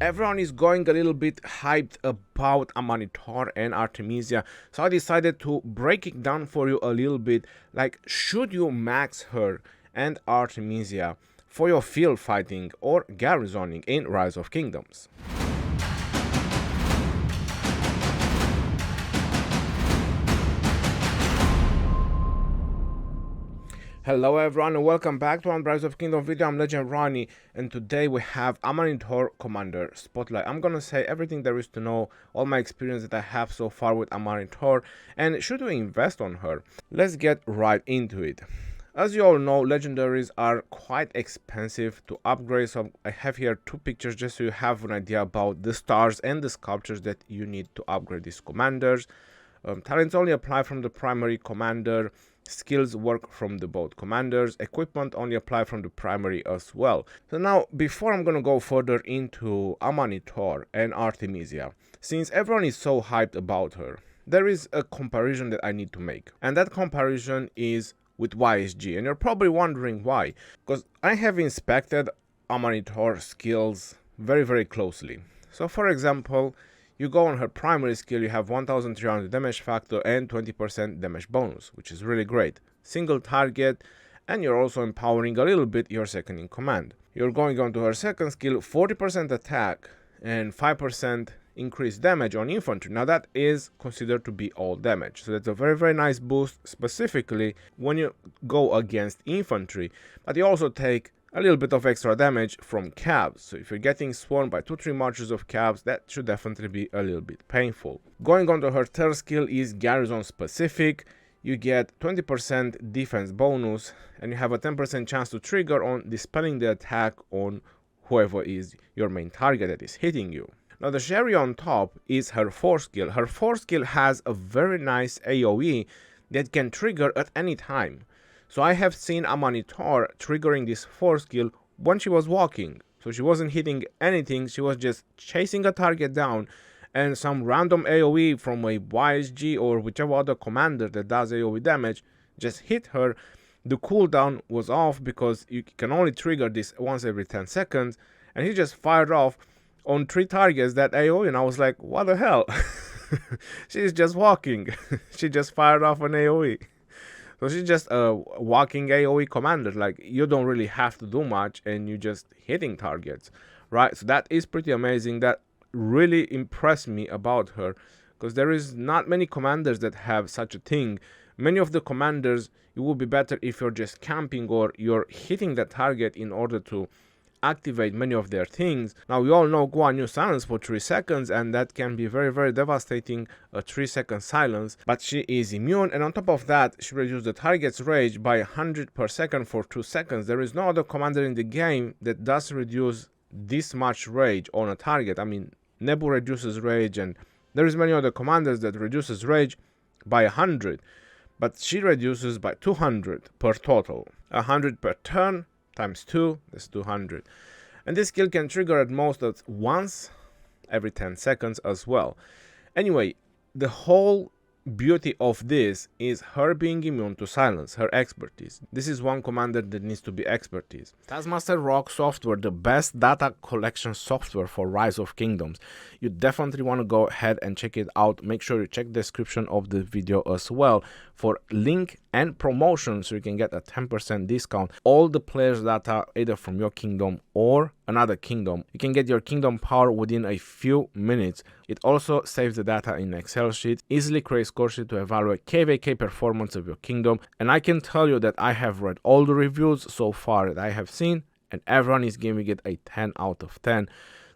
Everyone is going a little bit hyped about Amanitore and Artemisia, so I decided to break it down for you a little bit, like should you max her and Artemisia for your field fighting or garrisoning in Rise of Kingdoms. Hello everyone and welcome back to Rise of Kingdom video. I'm Legend Ronnie and today we have Amanitore Commander Spotlight. I'm gonna say everything there is to know, all my experience that I have so far with Amanitore, and should we invest on her? Let's get right into it. As you all know, legendaries are quite expensive to upgrade, so I have here two pictures just so you have an idea about the stars and the sculptures that you need to upgrade these commanders. Talents only apply from the primary commander. Skills work from the both commanders. Equipment only apply from the primary as well. So now, before I'm gonna go further into Amanitore and Artemisia, since everyone is so hyped about her, there is a comparison that I need to make, and that comparison is with YSG, and you're probably wondering why, because I have inspected Amanitore skills very closely. So for example, you go on her primary skill, you have 1300 damage factor and 20% damage bonus, which is really great. Single target, and you're also empowering a little bit your second in command. You're going on to her second skill, 40% attack and 5% increased damage on infantry. Now that is considered to be all damage, so that's a very nice boost, specifically when you go against infantry, but you also take a little bit of extra damage from cabs, so if you're getting swarmed by 2-3 marches of cabs, that should definitely be a little bit painful. Going on to her third skill is Garrison specific. You get 20% defense bonus and you have a 10% chance to trigger on dispelling the attack on whoever is your main target that is hitting you. Now the cherry on top is her fourth skill. Her fourth skill has a very nice AoE that can trigger at any time. So I have seen Amanitore triggering this 4th skill when she was walking. So she wasn't hitting anything, she was just chasing a target down, and some random AoE from a YSG or whichever other commander that does AoE damage just hit her. The cooldown was off because you can only trigger this once every 10 seconds, and he just fired off on 3 targets that AoE, and I was like, what the hell? She's just walking. She just fired off an AoE. So she's just a walking AoE commander, like you don't really have to do much and you just hitting targets, right? So that is pretty amazing. That really impressed me about her, because there is not many commanders that have such a thing. Many of the commanders, it would be better if you're just camping or you're hitting the target in order to activate many of their things. Now we all know Guan Yu silence for 3 seconds, and that can be very devastating, a 3-second silence, but she is immune, and on top of that she reduces the target's rage by 100 per second for 2 seconds. There is no other commander in the game that does reduce this much rage on a target. I mean, Nebu reduces rage and there is many other commanders that reduces rage by 100, but she reduces by 200 per total, 100 per turn times 2, that's 200. And this skill can trigger at most at once every 10 seconds as well. Anyway, the whole beauty of this is her being immune to silence, her expertise. This is one commander that needs to be expertise. That's Masterrock software, the best data collection software for Rise of Kingdoms. You definitely want to go ahead and check it out. Make sure you check the description of the video as well for link and promotion, so you can get a 10% discount. All the players' data, either from your kingdom or another kingdom. You can get your kingdom power within a few minutes. It also saves the data in Excel sheet, easily creates score sheet to evaluate KVK performance of your kingdom. And I can tell you that I have read all the reviews so far that I have seen, and everyone is giving it a 10 out of 10.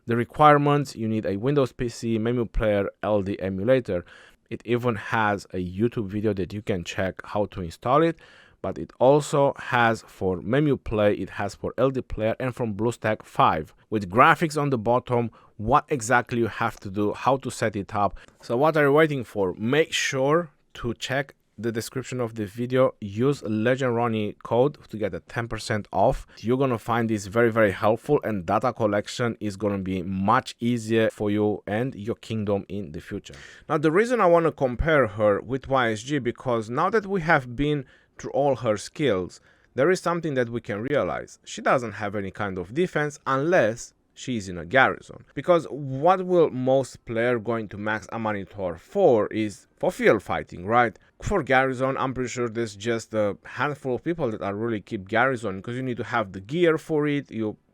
The requirements: you need a Windows PC, menu player, LD emulator. It even has a YouTube video that you can check how to install it, but it also has for menu play, it has for LD player, and from BlueStack 5 with graphics on the bottom, what exactly you have to do, how to set it up. So what are you waiting for? Make sure to check the description of the video. Use Legend Ronnie code to get a 10% off. You're gonna find this very helpful, and data collection is gonna be much easier for you and your kingdom in the future. Now the reason I want to compare her with YSG, because now that we have been through all her skills, there is something that we can realize. She doesn't have any kind of defense unless she's in a Garrison. Because what will most player going to max Amanitore for is for field fighting, right? For Garrison, I'm pretty sure there's just a handful of people that are really keep Garrison, because you need to have the gear for it.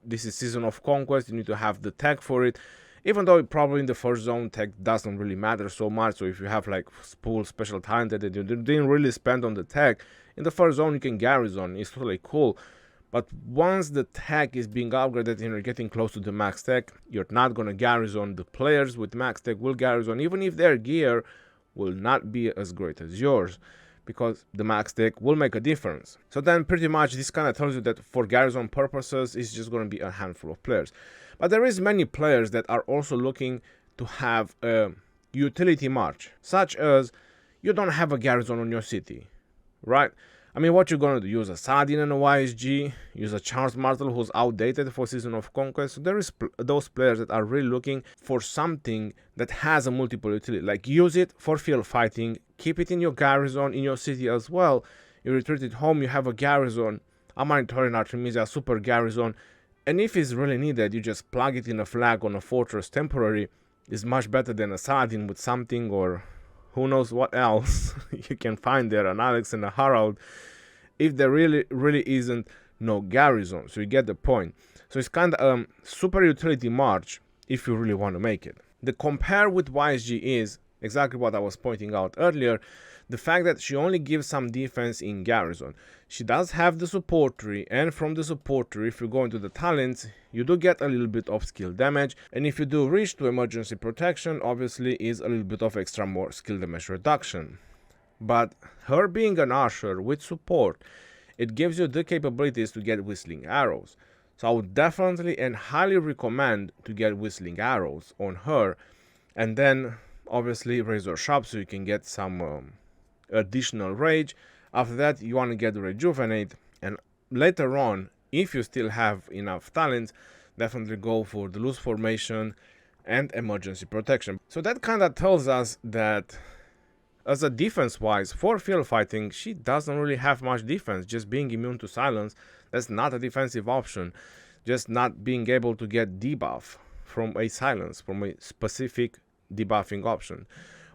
This is Season of Conquest, you need to have the tech for it. Even though probably in the first zone tech doesn't really matter so much, so if you have like spool special talent that you didn't really spend on the tech, in the first zone you can Garrison, it's totally cool. But once the tech is being upgraded and you're getting close to the max tech, you're not gonna Garrison. The players with max tech will Garrison, even if their gear will not be as great as yours, because the max tech will make a difference. So then pretty much this kind of tells you that for Garrison purposes, it's just going to be a handful of players. But there is many players that are also looking to have a utility march, such as you don't have a Garrison on your city, right? I mean, what you're going to do? Use a Saladin and a YSG, use a Charles Martel who's outdated for Season of Conquest. So there is those players that are really looking for something that has a multiple utility. Like, use it for field fighting, keep it in your Garrison, in your city as well. You retreat it home, you have a Garrison, Amanitore and Artemisia, super Garrison. And if it's really needed, you just plug it in a flag on a fortress temporary. It's much better than a Saladin with something, or who knows what else you can find there, an Alex and a Harald, if there really isn't no Garrison. So you get the point. So it's kind of super utility march if you really want to make it. The compare with YSG is exactly what I was pointing out earlier, the fact that she only gives some defense in Garrison. She does have the support tree, and from the support tree, if you go into the talents, you do get a little bit of skill damage, and if you do reach to emergency protection, obviously is a little bit of extra more skill damage reduction. But her being an archer with support, it gives you the capabilities to get whistling arrows. So I would definitely and highly recommend to get whistling arrows on her, and then obviously razor sharp so you can get some additional rage. After that, you want to get rejuvenate, and later on, if you still have enough talents, definitely go for the loose formation and emergency protection. So that kind of tells us that as a defense wise, for field fighting, she doesn't really have much defense. Just being immune to silence, that's not a defensive option. Just not being able to get debuff from a silence, from a specific debuffing option.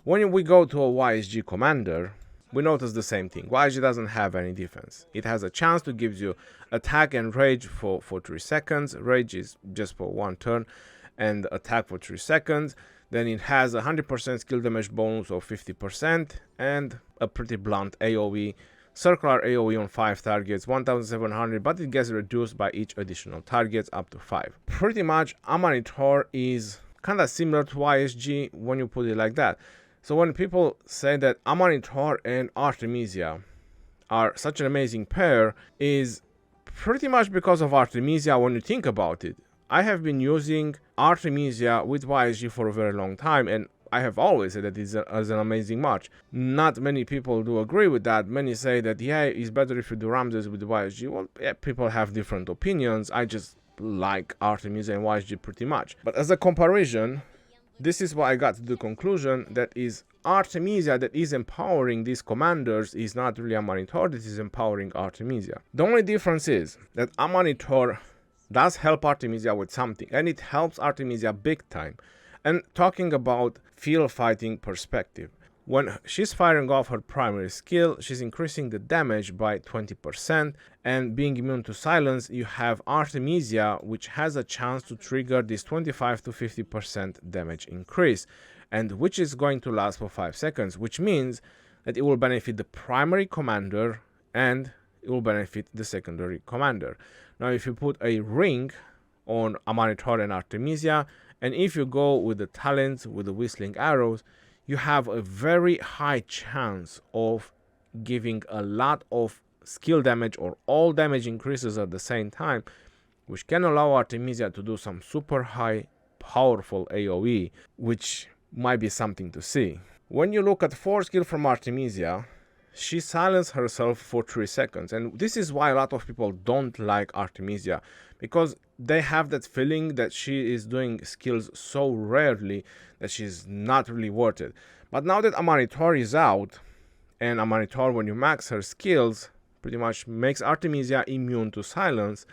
When we go to a YSG commander, we notice the same thing. YSG doesn't have any defense. It has a chance to give you attack and rage for 3 seconds. Rage is just for 1 turn, and attack for 3 seconds. Then it has a 100% skill damage bonus of 50% and a pretty blunt AoE, circular AoE on 5 targets, 1700, but it gets reduced by each additional targets up to 5. Pretty much Amanitore is kind of similar to YSG when you put it like that. So when people say that Amanitore and Artemisia are such an amazing pair, is pretty much because of Artemisia when you think about it. I have been using Artemisia with YSG for a very long time, and I have always said that it's an amazing match. Not many people do agree with that. Many say that, yeah, it's better if you do Ramses with YSG. Well, yeah, people have different opinions. I just like Artemisia and YSG pretty much. But as a comparison, this is why I got to the conclusion that is Artemisia that is empowering these commanders is not really Amanitore that is empowering Artemisia. The only difference is that Amanitore does help Artemisia with something, and it helps Artemisia big time. And talking about field fighting perspective, when she's firing off her primary skill, she's increasing the damage by 20%, and being immune to silence, you have Artemisia, which has a chance to trigger this 25 to 50% damage increase, and which is going to last for 5 seconds, which means that it will benefit the primary commander and it will benefit the secondary commander. Now, if you put a ring on Amanitore and Artemisia, and if you go with the talents, with the whistling arrows, you have a very high chance of giving a lot of skill damage or all damage increases at the same time, which can allow Artemisia to do some super high powerful AoE, which might be something to see. When you look at 4 skill from Artemisia, she silenced herself for 3 seconds, and this is why a lot of people don't like Artemisia, because they have that feeling that she is doing skills so rarely that she's not really worth it. But now that Amanitore is out, and Amanitore, when you max her skills, pretty much makes Artemisia immune to silence,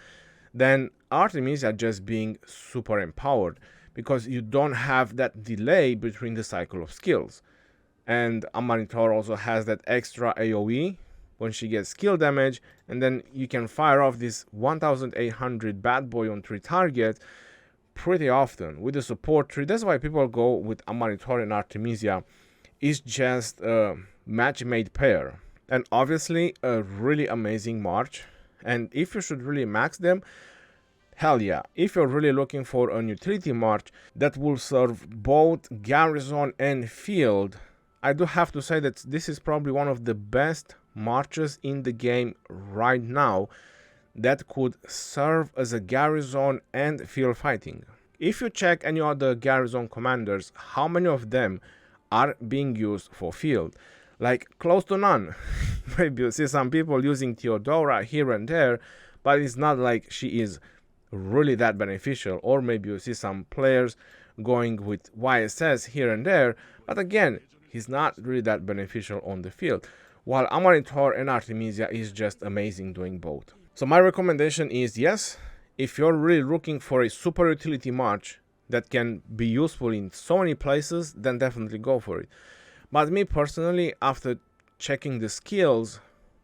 than Artemisia just being super empowered, because you don't have that delay between the cycle of skills. And Amanitore also has that extra AoE when she gets skill damage, and then you can fire off this 1800 bad boy on 3 targets pretty often with the support tree. That's why people go with Amanitore and Artemisia. It's just a match-made pair, and obviously a really amazing March. And if you should really max them, hell yeah. If you're really looking for an utility March that will serve both Garrison and Field, I do have to say that this is probably one of the best marches in the game right now that could serve as a Garrison and Field fighting. If you check any other Garrison commanders, how many of them are being used for Field? Like, close to none. Maybe you see some people using Theodora here and there, but it's not like she is really that beneficial. Or maybe you see some players going with YSS here and there, but again, he's not really that beneficial on the field, while Amanitore and Artemisia is just amazing doing both. So my recommendation is, yes, if you're really looking for a super utility March that can be useful in so many places, then definitely go for it. But me personally, after checking the skills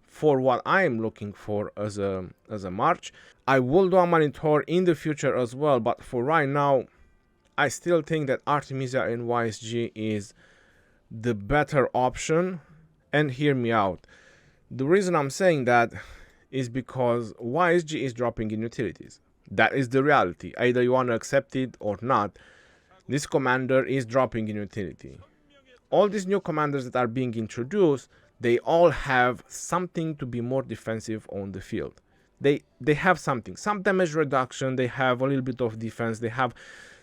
for what I am looking for as a March, I will do Amanitore in the future as well, but for right now, I still think that Artemisia and YSG is the better option. And hear me out. The reason I'm saying that is because YSG is dropping in utilities. That is the reality. Either you want to accept it or not, this commander is dropping in utility. All these new commanders that are being introduced, they all have something to be more defensive on the field. They have something, some damage reduction, they have a little bit of defense, they have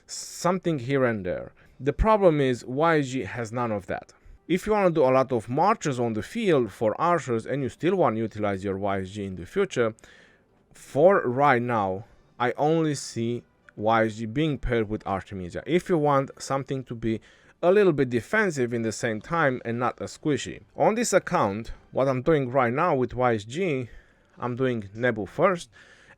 something here and there. The problem is YSG has none of that. If you want to do a lot of marches on the field for archers and you still want to utilize your YSG in the future, for right now, I only see YSG being paired with Artemisia. If you want something to be a little bit defensive in the same time and not as squishy. On this account, what I'm doing right now with YSG, I'm doing Nebu first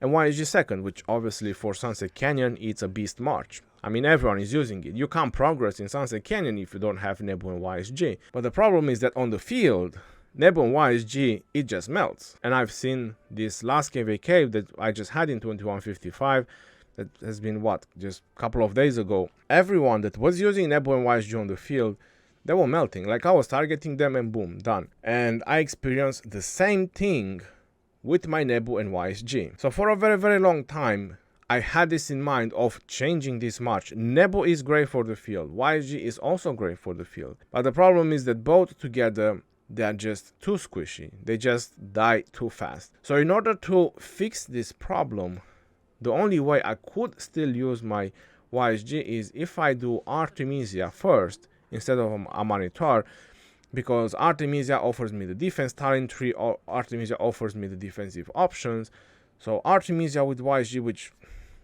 and YSG second, which obviously for Sunset Canyon, it's a beast march. I mean, everyone is using it. You can't progress in Sunset Canyon if you don't have Nebu and YSG. But the problem is that on the field, Nebu and YSG, it just melts. And I've seen this last KVK that I just had in 2155, that has been what, just a couple of days ago. Everyone that was using Nebu and YSG on the field, they were melting. Like, I was targeting them and boom, done. And I experienced the same thing with my Nebu and YSG. So for a very, very long time, I had this in mind of changing this March. Nebu is great for the field. YSG is also great for the field. But the problem is that both together, they are just too squishy. They just die too fast. So in order to fix this problem, the only way I could still use my YSG is if I do Artemisia first instead of Amanitore, because Artemisia offers me the defense talent tree, or Artemisia offers me the defensive options. So Artemisia with YSG, which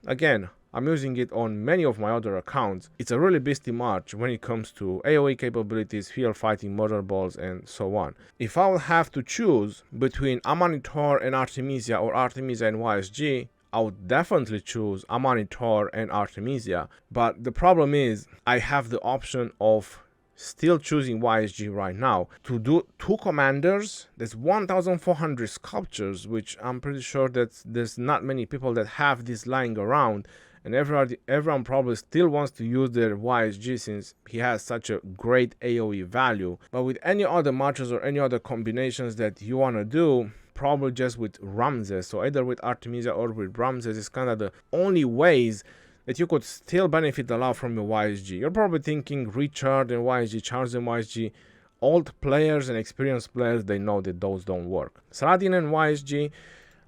again, I'm using it on many of my other accounts. It's a really beastie March when it comes to AoE capabilities, field fighting, murder balls, and so on. If I would have to choose between Amanitore and Artemisia or Artemisia and YSG, I would definitely choose Amanitore and Artemisia. But the problem is, I have the option of still choosing YSG right now. To do 2 commanders, there's 1400 sculptures, which I'm pretty sure that there's not many people that have this lying around, and everyone probably still wants to use their YSG since he has such a great AoE value. But with any other matches or any other combinations that you want to do, probably just with Ramses, so either with Artemisia or with Ramses, is kind of the only ways that you could still benefit a lot from your YSG. You're probably thinking Richard and YSG, Charles and YSG. Old players and experienced players, they know that those don't work. Saladin and YSG,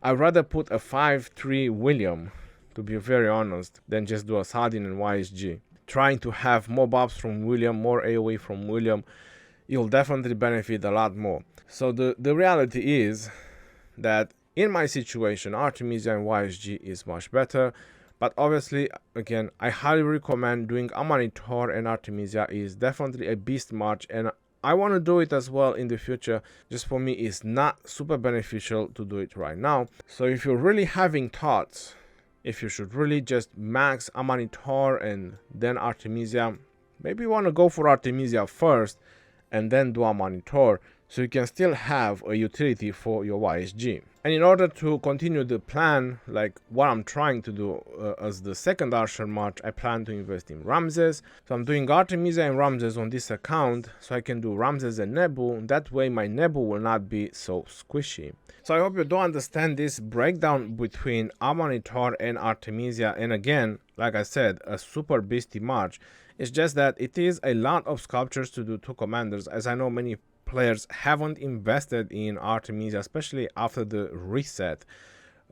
I'd rather put a 5-3 William, to be very honest, than just do a Saladin and YSG. Trying to have more buffs from William, more AoE from William, you'll definitely benefit a lot more. So the reality is that in my situation, Artemisia and YSG is much better. But obviously, again, I highly recommend doing Amanitore and Artemisia. Is definitely a beast march, and I want to do it as well in the future. Just for me, it's not super beneficial to do it right now. So if you're really having thoughts if you should really just max Amanitore and then Artemisia. Maybe you want to go for Artemisia first and then do Amanitore, so you can still have a utility for your YSG. And in order to continue the plan, like what I'm trying to do as the second Archer March, I plan to invest in Ramses. So I'm doing Artemisia and Ramses on this account, so I can do Ramses and Nebu. That way my Nebu will not be so squishy. So I hope you do understand this breakdown between Amanitore and Artemisia. And again, like I said, a super beastie march. It's just that it is a lot of sculptures to do 2 commanders, as I know many players haven't invested in Artemisia, especially after the reset.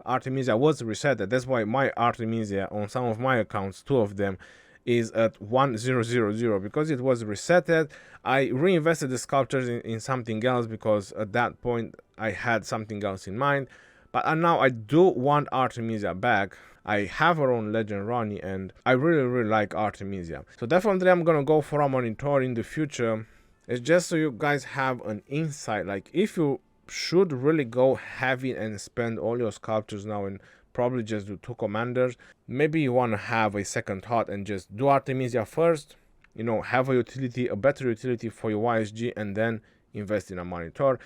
Artemisia was resetted. That's why my Artemisia on some of my accounts, 2 of them, is at 1000 because it was resetted. I reinvested the sculptures in something else because at that point I had something else in mind. But now I do want Artemisia back. I have her own Legend Ronnie and I really like Artemisia. So definitely I'm gonna go for Amanitore in the future. It's just so you guys have an insight, like if you should really go heavy and spend all your sculptures now and probably just do 2 commanders, maybe you want to have a second thought and just do Artemisia first, you know, have a utility, a better utility for your YSG, and then invest in Amanitore.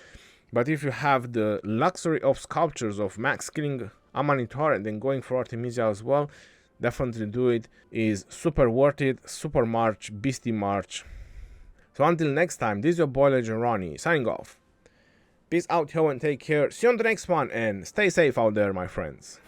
But if you have the luxury of sculptures of max killing Amanitore and then going for Artemisia as well, definitely do it. Is super worth it, super march, beastie march. So until next time, this is your boy Legend Ronnie, signing off. Peace out, yo, and take care. See you on the next one, and stay safe out there, my friends.